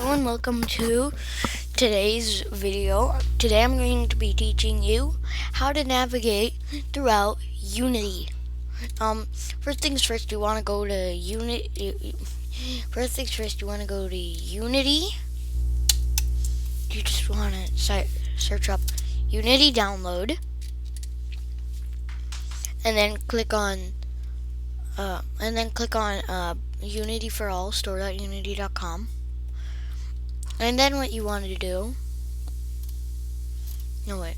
everyone, welcome to today's video. Today I'm going to be teaching you how to navigate throughout Unity. First things first, you want to go to Unity. First things first, you want to go to Unity. You just want to search up Unity download, and then click on Unity for All, store.unity.com. And then what you want to do, you want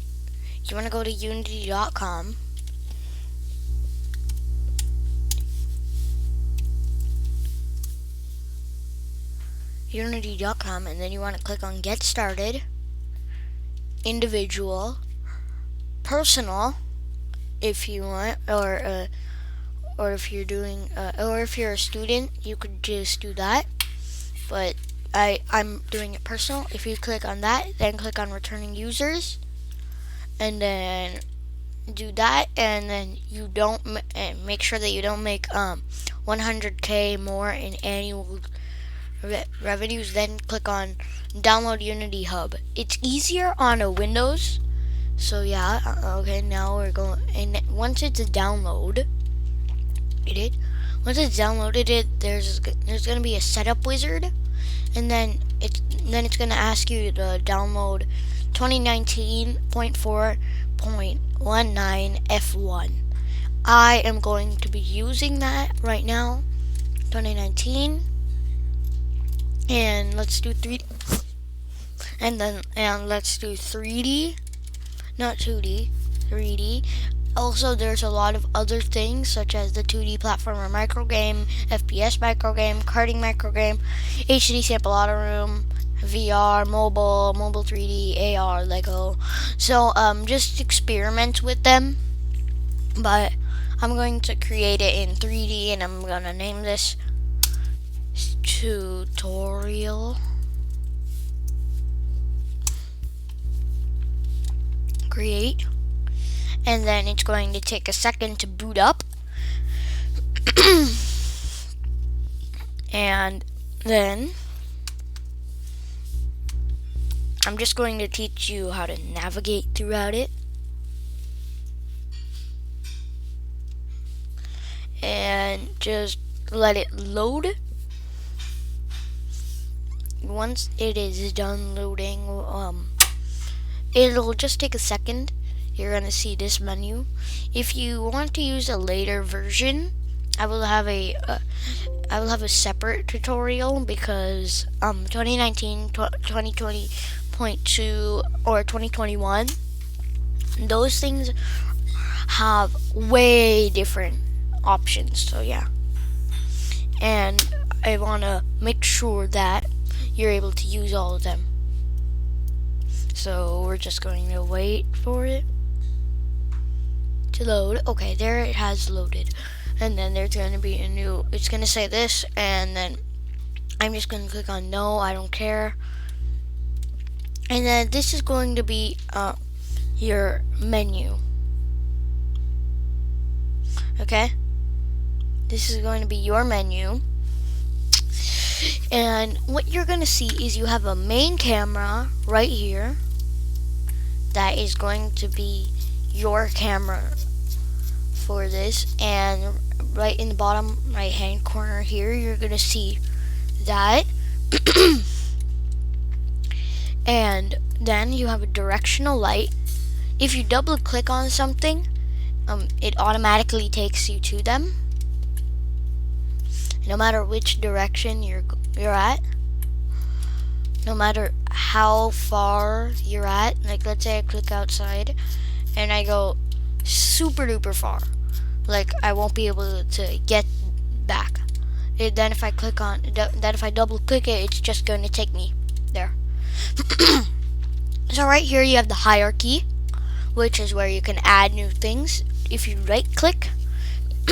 to go to unity.com. Unity.com, and then you want to click on Get Started, Individual, Personal, if you want, or if you're doing, or if you're a student, you could just do that. But I'm doing it personal. If you click on that, then click on Returning Users, and then do that, and then you don't make sure that you don't make 100K more in annual revenues. Then click on Download Unity Hub. It's easier on a Windows, so yeah. Okay, now we're going, and once it's a download, once it's downloaded, there's gonna be a setup wizard, and then it's gonna ask you to download 2019.4.19 F1. I am going to be using that right now, 2019, and let's do 3D, and let's do 3D, not 2D, 3D. Also, there's a lot of other things, such as the 2D platformer microgame, FPS microgame, karting microgame, HD sample auto room, VR, mobile 3D, AR, Lego. So just experiment with them. But I'm going to create it in 3D, and I'm gonna name this tutorial. Create. And then it's going to take a second to boot up. And then I'm just going to teach you how to navigate throughout it. And just let it load. Once it is done loading, it'll just take a second. You're gonna see this menu. If you want to use a later version, I will have a separate tutorial, because 2019, 2020.2, or 2021, those things have way different options. So yeah, and I wanna make sure that you're able to use all of them. So we're just going to wait for it to load. Okay, there it has loaded, and then there's going to be a new, it's going to say this, and then I'm just going to click on no, I don't care, and then this is going to be your menu. Okay, this is going to be your menu, and what you're going to see is you have a main camera right here that is going to be your camera for this, and right in the bottom right hand corner here, you're gonna see that. And then you have a directional light. If you double click on something, it automatically takes you to them, no matter which direction you're at, no matter how far you're at. Like, let's say I click outside and I go super duper far, like I won't be able to get back. Then if I click on that, if I double click it, it's just going to take me there. So right here you have the hierarchy, which is where you can add new things. If you right click,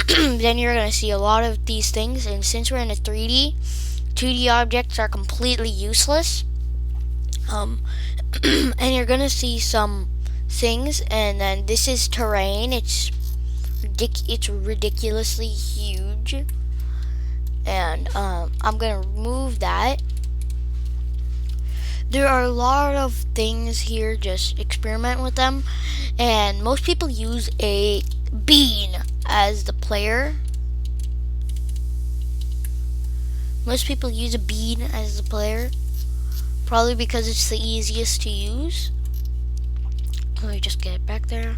then you're going to see a lot of these things, and since we're in a 3D, 2D objects are completely useless. And you're going to see some things, and then this is terrain. It's ridiculously huge, and I'm gonna remove that, there are a lot of things here, just experiment with them. And most people use a bean as the player. Most people use a bean as the player, probably because it's the easiest to use. Let me just get it back there.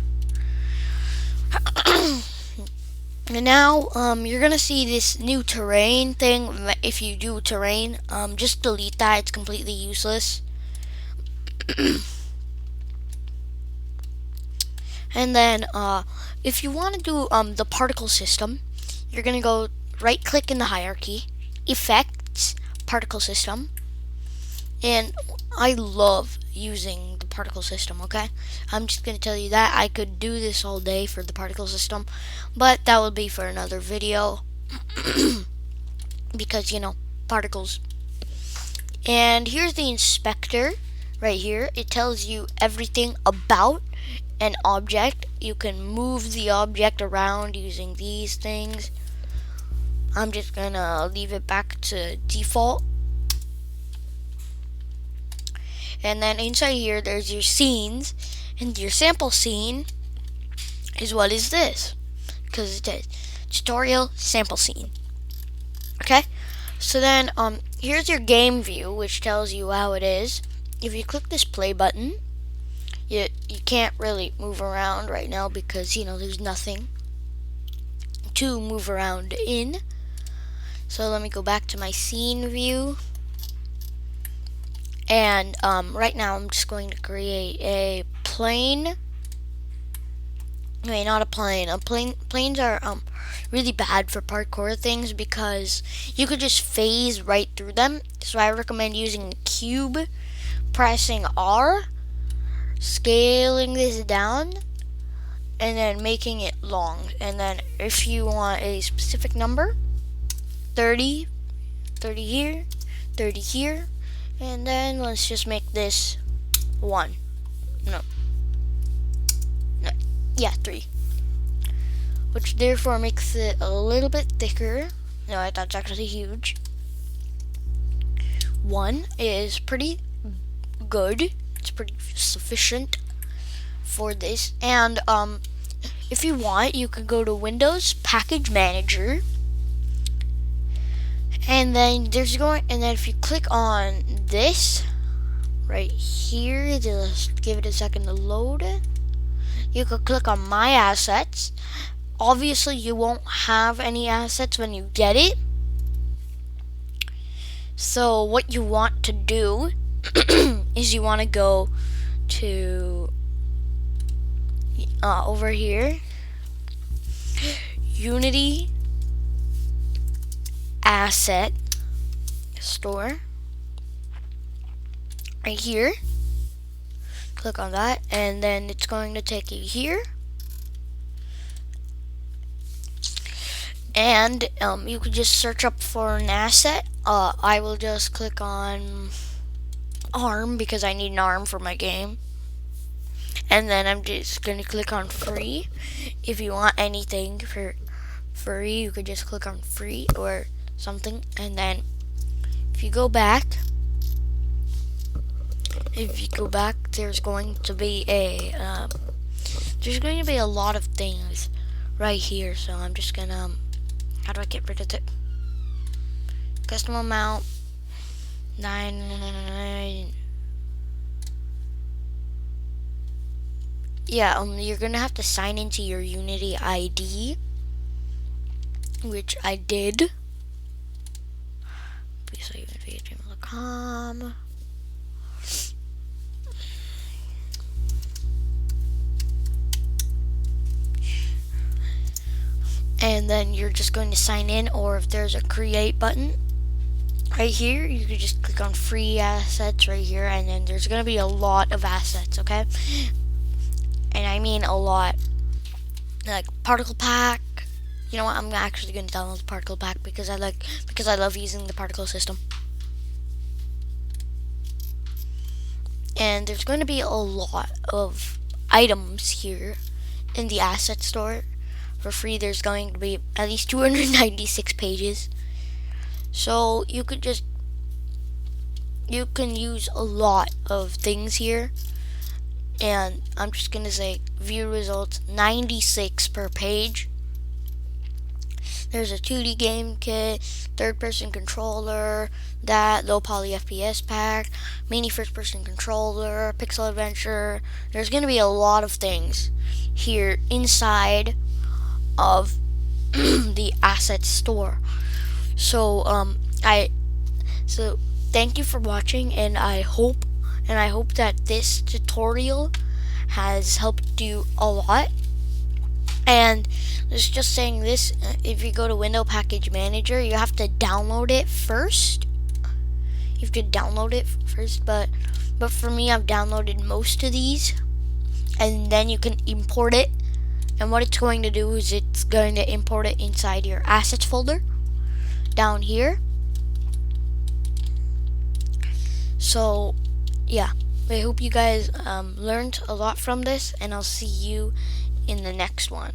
And now, you're gonna see this new terrain thing. If you do terrain, just delete that. It's completely useless. And then, if you want to do the particle system, you're gonna go right-click in the hierarchy, Effects, Particle System, and I love using the particle system. Okay, I'm just gonna tell you that I could do this all day for the particle system, but that will be for another video because particles. And here's the inspector right here. It tells you everything about an object. You can move the object around using these things. I'm just gonna leave it back to default. And then inside here, there's your scenes, and your sample scene is what is this, because it says tutorial sample scene. Okay, so then here's your game view, which tells you how it is. If you click this play button, you can't really move around right now because there's nothing to move around in. So let me go back to my scene view. And right now I'm just going to create a plane. Not a plane. Planes are really bad for parkour things because you could just phase right through them. So I recommend using a cube, pressing R, scaling this down, and then making it long. And then if you want a specific number, 30 here, 30 here, and then let's just make this 1. No. Yeah, 3. Which therefore makes it a little bit thicker. No, I thought it's actually huge. 1 is pretty good. It's pretty sufficient for this. And if you want, you could go to Windows Package Manager. And then if you click on this right here, just give it a second to load. You could click on My Assets. Obviously, you won't have any assets when you get it. So what you want to do is you want to go to over here, Unity Asset Store, right here. Click on that, and then it's going to take you here, and you could just search up for an asset. I will just click on ARM because I need an ARM for my game, and then I'm just going to click on free. If you want anything for free, you could just click on free or something. And then if you go back, there's going to be a lot of things right here. So I'm just gonna how do I get rid of it? Custom amount 9. Yeah, you're gonna have to sign into your Unity ID, which I did. Please say unity@gmail.com. And then you're just going to sign in, or if there's a create button right here, you can just click on free assets right here, and then there's going to be a lot of assets, okay? And I mean a lot. Like particle pack. You know what? I'm actually going to download the particle pack because I love using the particle system. And there's going to be a lot of items here in the asset store. For free, there's going to be at least 296 pages. So you could just you can use a lot of things here, and I'm just gonna say view results 96 per page. There's a 2D game kit, third person controller, that low poly FPS pack, mini first person controller, pixel adventure. There's gonna be a lot of things here inside of the asset store. So I so thank you for watching, and I hope that this tutorial has helped you a lot. And it's just saying this, if you go to Window Package Manager, you have to download it first. You have to download it first, but for me, I've downloaded most of these, and then you can import it. And what it's going to do is it's going to import it inside your assets folder down here. So yeah, I hope you guys learned a lot from this, and I'll see you in the next one.